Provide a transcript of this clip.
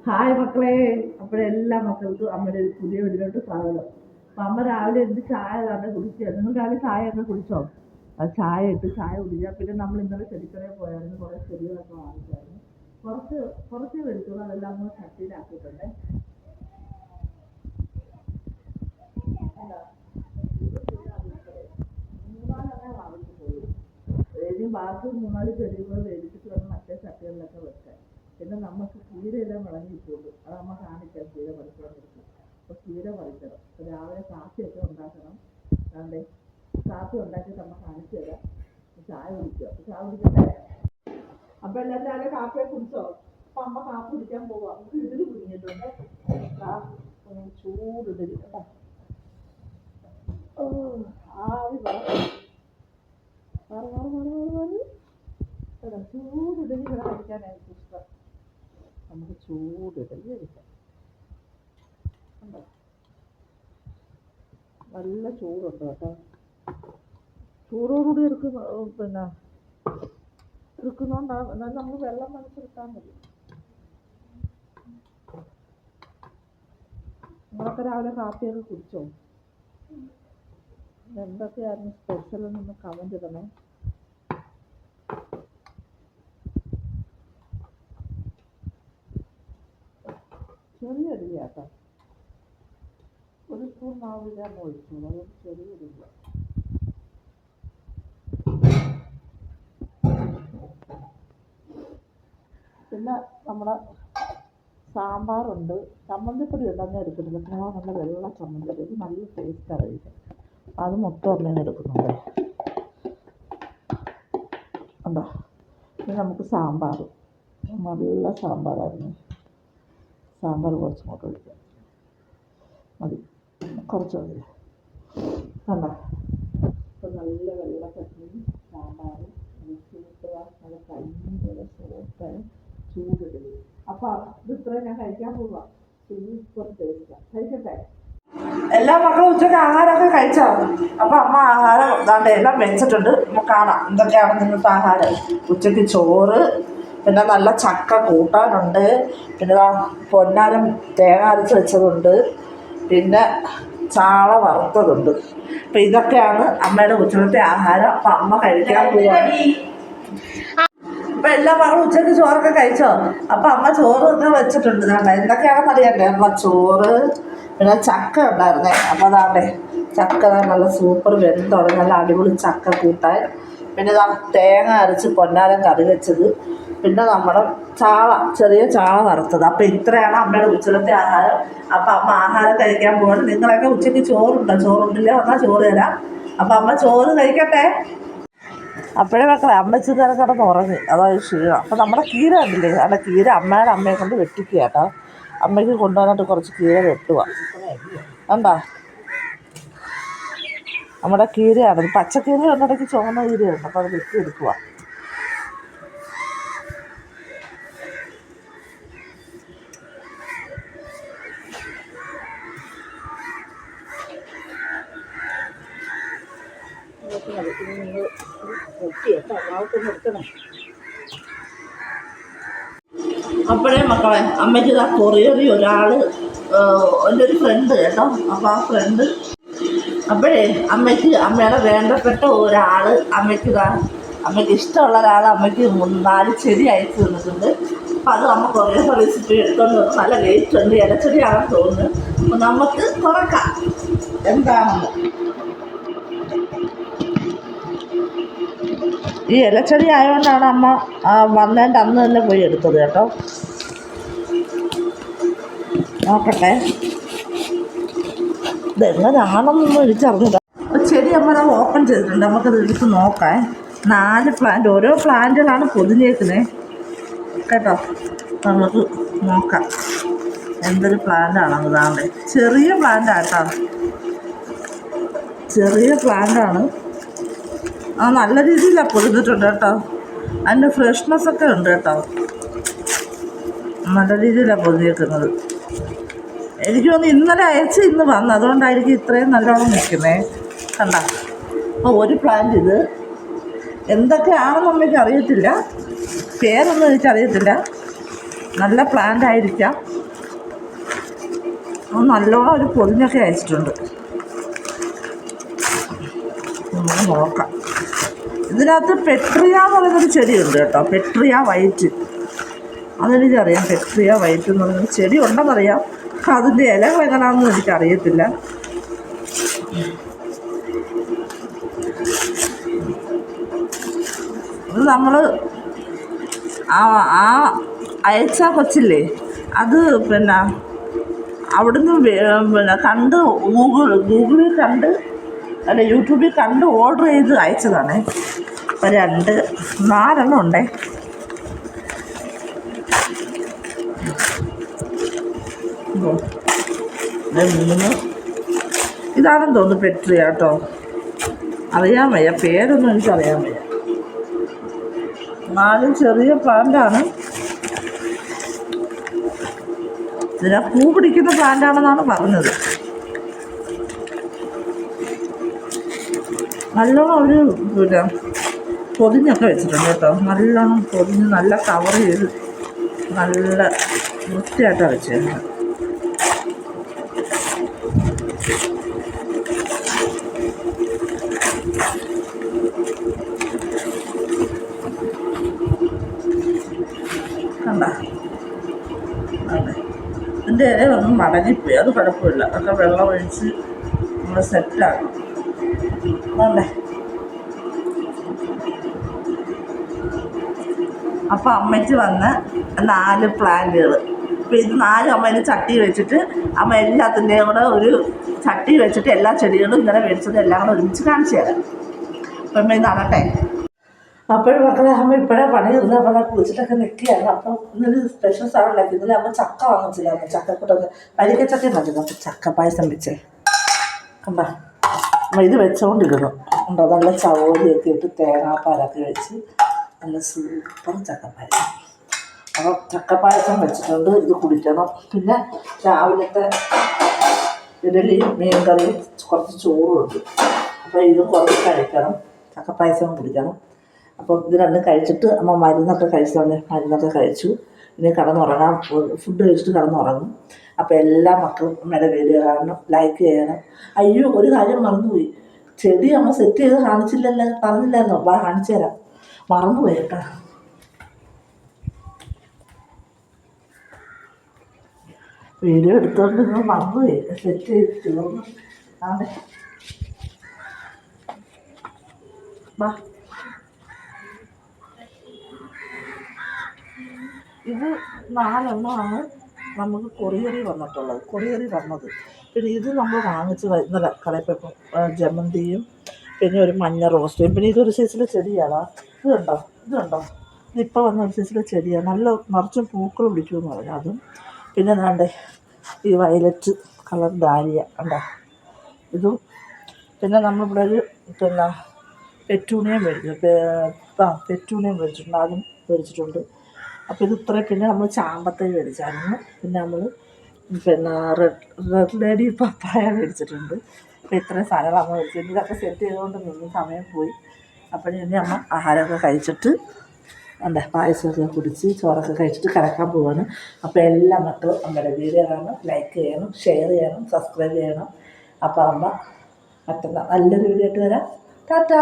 Hi മക്കളെ. അപ്പോഴെല്ലാ മക്കൾക്കും അമ്മയുടെ ഒരു പുതിയ വീട്ടിലോട്ട് സ്വാഗതം. അപ്പം അമ്മ രാവിലെ എന്ത് ചായ തന്നെ കുടിക്കുക. നിങ്ങൾ രാവിലെ ചായ ഒക്കെ കുടിച്ചോ? അത് ചായ ഇട്ട് ചായ കുടിക്കുക. പിന്നെ നമ്മൾ ഇന്നലെ ചെടിക്കടയിൽ പോയായിരുന്നു, കുറേ ചെടികളൊക്കെ വാങ്ങിച്ചായിരുന്നു. കുറച്ച് കുറച്ച് മേടിച്ചോളൂ, അതെല്ലാം നമ്മൾ ചട്ടിയിലാക്കിയിട്ടുണ്ട്. മൂന്നാലെണ്ണേ വാങ്ങിച്ചിട്ടുള്ളൂ. ഇനി ബാക്കി മൂന്നാല് ചെടികൾ മേടിച്ചിട്ട് വേണം മറ്റേ ചട്ടികളിലൊക്കെ വെക്കാൻ. പിന്നെ നമുക്ക് ചീരയെല്ലാം വിളഞ്ഞിട്ടുള്ളൂ, അത് നമ്മൾ കാണിക്കാം. ചീര പറിച്ചുകൊണ്ടിരിക്കും. അപ്പോൾ ചീര പറിക്കണം. അപ്പോൾ രാവിലെ കാപ്പിയൊക്കെ ഉണ്ടാക്കണം. അതുകൊണ്ട് കാപ്പി ഉണ്ടാക്കിയിട്ട് നമ്മൾ കാണിച്ചു തരാം. ചായ കുടിക്കുക. ചായ കുടിക്കട്ടെ. അപ്പോൾ എല്ലാവരും രാവിലെ കാപ്പിയൊക്കെ കുടിച്ചോ? അപ്പം അമ്മ കാപ്പി കുടിക്കാൻ പോവാം. നമുക്ക് ഇഡലി കുടിങ്ങിയിട്ടുണ്ട്. ചൂടിഡലി കേട്ടോ. ആവി ചൂടിഡലി ഇവിടെ കഴിക്കാനായിട്ട് ഇഷ്ടം. നമുക്ക് ചൂടിഡലി കഴിക്കാം. നല്ല ചൂടുണ്ട് കേട്ടോ. ചൂടോടുകൂടി പിന്നെ എടുക്കുന്നോണ്ടാണ്. എന്നാലും നമ്മൾ വെള്ളം മനസ്സിലെടുത്താൽ മതി. നിങ്ങളൊക്കെ രാവിലെ കാപ്പിയൊക്കെ കുടിച്ചോ? എന്തൊക്കെയായിരുന്നു സ്പെഷ്യൽ എന്നൊന്ന് കമൻറ്റ് ഇടണേ. ചെറിയ ഇടിയാട്ടോ. ഒരു സ്പൂൺ മാവ് ഞാൻ ഒഴിച്ചു. അതൊരു ചെറിയ ഇടില്ല. പിന്നെ നമ്മുടെ സാമ്പാറുണ്ട്. ചമ്മന്തിപ്പൊടി ഉണ്ട്, അങ്ങനെ എടുക്കുന്നില്ല. പിന്നെ നല്ല വെള്ള ചമ്മന്തിപ്പൊടി, ഇത് നല്ല ടേസ്റ്റാണ് കഴിക്കാൻ. അത് മൊത്തം അങ്ങനെ എടുക്കുന്നുണ്ട്. ഉണ്ടോ? പിന്നെ നമുക്ക് സാമ്പാർ, നല്ല സാമ്പാറായിരുന്നു. സാമ്പാർ കുറച്ച് ഇങ്ങോട്ട് ഒഴിക്കാം. മതി, കുറച്ച് മതി. കണ്ടോ? ഇപ്പം നല്ല വെള്ള ചട്നിയും സാമ്പാറും നല്ല ഭയങ്കര സോഫ്റ്റായി ചൂടിടല്. അപ്പം ഇത് ഇത്രയും ഞാൻ കഴിക്കാൻ പോവാം. സൂപ്പർ ടേസ്റ്റാണ്. കഴിക്കട്ടെ. എല്ലാ മക്കളും ഉച്ചയ്ക്ക് ആഹാരമൊക്കെ കഴിച്ചോ? അപ്പം അമ്മ ആഹാരം ദാണ്ടെ എല്ലാം വെച്ചിട്ടുണ്ട്. നമുക്ക് കാണാം എന്തൊക്കെയാണ് നിങ്ങൾക്ക് ആഹാരം. ഉച്ചയ്ക്ക് ചോറ്, പിന്നെ നല്ല ചക്ക കൂട്ടാനുണ്ട്, പിന്നെ പൊന്നാരം തേങ്ങ അരച്ച് വെച്ചതുണ്ട്, പിന്നെ ചാള വറുത്തതുണ്ട്. അപ്പം ഇതൊക്കെയാണ് അമ്മയുടെ ഉച്ചക്കത്തെ ആഹാരം. അപ്പം അമ്മ കഴിക്കാൻ പോവാണ്. അപ്പം എല്ലാ മകളും ഉച്ചയ്ക്ക് ചോറൊക്കെ കഴിച്ചോ? അപ്പം അമ്മ ചോറ് ഒക്കെ വെച്ചിട്ടുണ്ട്. ദാണ്ടെ എന്തൊക്കെയാണെന്ന് അറിയണ്ടേ? അമ്മ ചോറ്, പിന്നെ ചക്ക ഉണ്ടായിരുന്നേ. അപ്പോൾ അതാണ്ടേ ചക്ക നല്ല സൂപ്പർ വെന്തുടങ്ങി നല്ല അടിപൊളി ചക്ക കൂട്ടാൻ, പിന്നെ തേങ്ങ അരച്ച് പൊന്നാരം കറി വെച്ചത്, പിന്നെ നമ്മുടെ ചാള, ചെറിയ ചാള വറുത്തത്. അപ്പം ഇത്രയാണ് അമ്മയുടെ ഉച്ചക്കത്തെ ആഹാരം. അപ്പം അമ്മ ആഹാരം കഴിക്കാൻ പോകണം. നിങ്ങളൊക്കെ ഉച്ചയ്ക്ക് ചോറുണ്ടോ? ചോറുണ്ടില്ല എന്നാൽ ചോറ് തരാം. അപ്പം അമ്മ ചോറ് കഴിക്കട്ടെ. അപ്പോഴേ മക്കളെ അമ്മച്ചി നേരം കിടന്ന് ഉറങ്ങി, അതായത് ക്ഷീണം. അപ്പം നമ്മുടെ കീര ഉണ്ടില്ലേ, അല്ല കീര അമ്മയുടെ അമ്മയെ കൊണ്ട് വെട്ടിക്കുക കേട്ടോ. അമ്മയ്ക്ക് കൊണ്ടുവന്നിട്ട് കുറച്ച് കീര വെട്ടുക. കണ്ടോ? നമ്മുടെ കീരയാണ്. പച്ചക്കീര ഒന്നിടയ്ക്ക് ചുവന്ന കീരയുണ്ട്. അപ്പോൾ അത് വെട്ടിയെടുക്കുക. അപ്പോഴേ മക്കളെ അമ്മയ്ക്ക് ഇതാ കൊറിയറി ഒരാൾ, എൻ്റെ ഒരു ഫ്രണ്ട് കേട്ടോ. അപ്പോൾ ആ ഫ്രണ്ട് അപ്പോഴേ അമ്മയ്ക്ക് അമ്മയുടെ വേണ്ടപ്പെട്ട ഒരാൾ അമ്മയ്ക്ക് അമ്മയ്ക്ക് ഇഷ്ടമുള്ള ഒരാൾ അമ്മയ്ക്ക് 4 ചെടി അയച്ചു തന്നിട്ടുണ്ട്. അപ്പോൾ അത് അമ്മ കൊറിയർ സർവീസിൽ എടുത്തുകൊണ്ട് വന്നു. നല്ല ലേറ്റ് ഉണ്ട്, ഇലച്ചെടിയാണെന്ന് തോന്നുന്നു. അപ്പോൾ നമുക്ക് തുറക്കാം എന്താണെന്ന്. ഈ ഇലച്ചെടി ആയതുകൊണ്ടാണ് അമ്മ വന്നതിൻ്റെ അന്ന് തന്നെ പോയി എടുത്തത് കേട്ടോ. നോക്കട്ടെ ഇതെങ്ങനെയാണെന്നൊന്നും എനിക്കറിഞ്ഞില്ല. ചെടി അമ്മ ഓപ്പൺ ചെയ്തിട്ടുണ്ട്. നമുക്കത് എടുത്ത് നോക്കാം. 4 പ്ലാന്റ്, ഓരോ പ്ലാന്റുകളാണ് പൊതിഞ്ഞേക്കുന്നത് കേട്ടോ. നമുക്ക് നോക്കാം എന്തൊരു പ്ലാന്റാണെന്ന്. താണ്ടെ ചെറിയ പ്ലാന്റാണ് കേട്ടോ, ചെറിയ പ്ലാന്റാണ്. നല്ല രീതിയിലാണ് പൊതിഞ്ഞിട്ടുണ്ട് കേട്ടോ. അതിൻ്റെ ഫ്രഷ്നെസ്സൊക്കെ ഉണ്ട് കേട്ടോ. നല്ല രീതിയിലാണ് പൊതിഞ്ഞേക്കുന്നത്. എനിക്ക് തോന്നുന്നു ഇന്നലെ അയച്ച് ഇന്ന് വന്നു, അതുകൊണ്ടായിരിക്കും ഇത്രയും നല്ലോണം നിൽക്കുന്നത്. കണ്ട. അപ്പോൾ ഒരു പ്ലാന്റ് ഇത് എന്തൊക്കെയാണെന്ന് അമ്മയ്ക്ക് അറിയത്തില്ല, പേരൊന്നും എനിക്കറിയത്തില്ല. നല്ല പ്ലാന്റ് ആയിരിക്കാം. അത് നല്ലോണം ഒരു പൊതിഞ്ഞൊക്കെ അയച്ചിട്ടുണ്ട്. നമുക്ക് നോക്കാം. ഇതിനകത്ത് പെട്രിയ എന്ന് പറയുന്നൊരു ചെടിയുണ്ട് കേട്ടോ, പെട്രിയ വൈറ്റ്. അതെനിക്കറിയാം, പെട്രിയ വൈറ്റ് എന്ന് പറയുന്നൊരു ചെടി ഉണ്ടെന്നറിയാം. അതിൻ്റെ ഇലകൾ എങ്ങനെയാണെന്ന് എനിക്കറിയത്തില്ല. അത് നമ്മൾ ആ അയച്ച കൊച്ചില്ലേ, അത് പിന്നെ അവിടുന്ന് പിന്നെ കണ്ട് ഗൂഗിളിൽ കണ്ട് അല്ല യൂട്യൂബിൽ കണ്ട് ഓർഡർ ചെയ്ത് അയച്ചതാണ്. അപ്പോൾ 4 ഉണ്ടേ. മൂന്ന് ഇതാണെന്ന് തോന്നുന്നു പെട്രിയ കേട്ടോ. അറിയാൻ വയ്യ, പേരൊന്നും എനിക്കറിയാൻ വയ്യ. 4 ചെറിയ പ്ലാന്റാണ്. ഇതിനെ പൂ പിടിക്കുന്ന പ്ലാന്റാണെന്നാണ് പറഞ്ഞത്. നല്ലോണം ഒരു പിന്നെ പൊതിഞ്ഞൊക്കെ വെച്ചിട്ടുണ്ട് കേട്ടോ. നല്ലോണം പൊതിഞ്ഞ് നല്ല കവർ ചെയ്ത് നല്ല വൃത്തിയായിട്ടാണ് വെച്ചിരുന്നത്. കണ്ട അതെ, ഇതിൻ്റെ ഇലയൊന്നും മടങ്ങിപ്പോയി. അത് കുഴപ്പമില്ല, അതൊക്കെ വെള്ളം ഒഴിച്ച് നമ്മൾ സെറ്റാക്കും. അതെ, അപ്പം അമ്മയ്ക്ക് വന്ന് 4 പ്ലാന്റുകൾ. അപ്പോൾ ഇത് 4 അമ്മേനെ ചട്ടി വെച്ചിട്ട് അമ്മ എല്ലാത്തിൻ്റെയും കൂടെ ഒരു ചട്ടി വെച്ചിട്ട് എല്ലാ ചെടികളും ഇങ്ങനെ മേടിച്ചത് എല്ലാം കൂടെ ഒരുമിച്ച് കാണിച്ചു തരാം. അപ്പം അമ്മ നടട്ടെ. അപ്പോഴും മക്കളെ അമ്മ ഇപ്പോഴേ പണി ഇരുന്ന് അപ്പം ഞാൻ കുളിച്ചിട്ടൊക്കെ നിൽക്കുകയാണ്. അപ്പം ഇന്നൊരു സ്പെഷ്യൽ സാധനം ഉണ്ടാക്കി. ഇന്നലെ അമ്മ ചക്ക വാങ്ങിച്ചില്ലായിരുന്നു. ചക്കക്കൂട്ടൊക്കെ വരിക്കച്ചക്ക മതി. ചക്ക പായസം വെച്ചേ കണ്ട. അപ്പം ഇത് വെച്ചുകൊണ്ടിരുന്നു ഉണ്ടോ, നല്ല ചവോലിയൊക്കെ ഇട്ട് തേങ്ങാപ്പാലൊക്കെ വെച്ച് നല്ല സൂപ്പർ ചക്കപ്പായസം. അപ്പം ചക്കപ്പായസം വെച്ചിട്ടുണ്ട്. ഇത് കുടിക്കണം. പിന്നെ രാവിലത്തെ ഇഡലിയും മീൻകറിയും കുറച്ച് ചോറുണ്ട്. അപ്പോൾ ഇത് കുറച്ച് കഴിക്കണം, ചക്കപ്പായസം കുടിക്കണം. അപ്പം ഇത് രണ്ടും കഴിച്ചിട്ട് അമ്മ മരുന്നൊക്കെ കഴിച്ചോണ്ട് മരുന്നൊക്കെ കഴിച്ചു. ഇനി കിടന്നുറങ്ങാൻ, ഫുഡ് കഴിച്ചിട്ട് കിടന്നുറങ്ങും. അപ്പോൾ എല്ലാ മക്കളും അമ്മയുടെ വീഡിയോ കാണണം, ലൈക്ക് ചെയ്യണം. അയ്യോ, ഒരു കാര്യം മറന്നുപോയി. ചെടി അമ്മ സെറ്റ് ചെയ്ത് കാണിച്ചില്ലല്ലോ, പറഞ്ഞില്ലായിരുന്നോ? കാണിച്ചു തരാം, മറന്നുപോയി കേട്ടോ. വീഡിയോ എടുത്തോണ്ട് നിങ്ങൾ മറന്നുപോയി, സെറ്റ് ചെയ്ത് തീർന്നു. അതെ വാ, ഇത് 4 നമുക്ക് കൊറിയറിൽ വന്നിട്ടുള്ളത്, പിന്നെ ഇത് നമ്മൾ വാങ്ങിച്ച് ഇന്നലെ കടയിൽ പോയപ്പോൾ ജമന്തിയും പിന്നെ ഒരു മഞ്ഞ റോസ്റ്റും. പിന്നെ ഇതൊരു സൈസിലെ ചെടിയാണ്. ഇതുണ്ടോ, ഇതിപ്പോൾ വന്ന ഒരു സൈസിലെ ചെടിയാണ്. നല്ല നിറച്ചും പൂക്കൾ പിടിക്കുമെന്ന് പറഞ്ഞു അതും. പിന്നെ വേണ്ടേ ഈ വയലറ്റ് കളർ ഡാലിയ ഉണ്ടോ, ഇതും. പിന്നെ നമ്മളിവിടെ ഒരു പിന്നെ പെറ്റൂണിയം മേടിച്ചിട്ടുണ്ട്, അതും മേടിച്ചിട്ടുണ്ട്. അപ്പോൾ ഇത് ഇത്രയും. പിന്നെ നമ്മൾ ചാമ്പത്തൈ മേടിച്ചായിരുന്നു. പിന്നെ നമ്മൾ പിന്നെ റെഡ് ലേഡി പപ്പായ മേടിച്ചിട്ടുണ്ട്. അപ്പോൾ ഇത്രയും സാധനങ്ങൾ അമ്മ മേടിച്ചിട്ടുണ്ട്. ഇതൊക്കെ സെറ്റ് ചെയ്തുകൊണ്ട് നിന്ന് സമയം പോയി. അപ്പോഴിനി അമ്മ ആഹാരമൊക്കെ കഴിച്ചിട്ട് പായസമൊക്കെ കുടിച്ച് ചോറൊക്കെ കഴിച്ചിട്ട് കിടക്കാൻ പോവാണ്. അപ്പോൾ എല്ലാ മക്കളും അമ്മയുടെ വീഡിയോ കാണണം, ലൈക്ക് ചെയ്യണം, ഷെയർ ചെയ്യണം, സബ്സ്ക്രൈബ് ചെയ്യണം. അപ്പോൾ അമ്മ മറ്റന്നാൾ നല്ലൊരു വീഡിയോ ആയിട്ട് വരാം. ടാറ്റാ.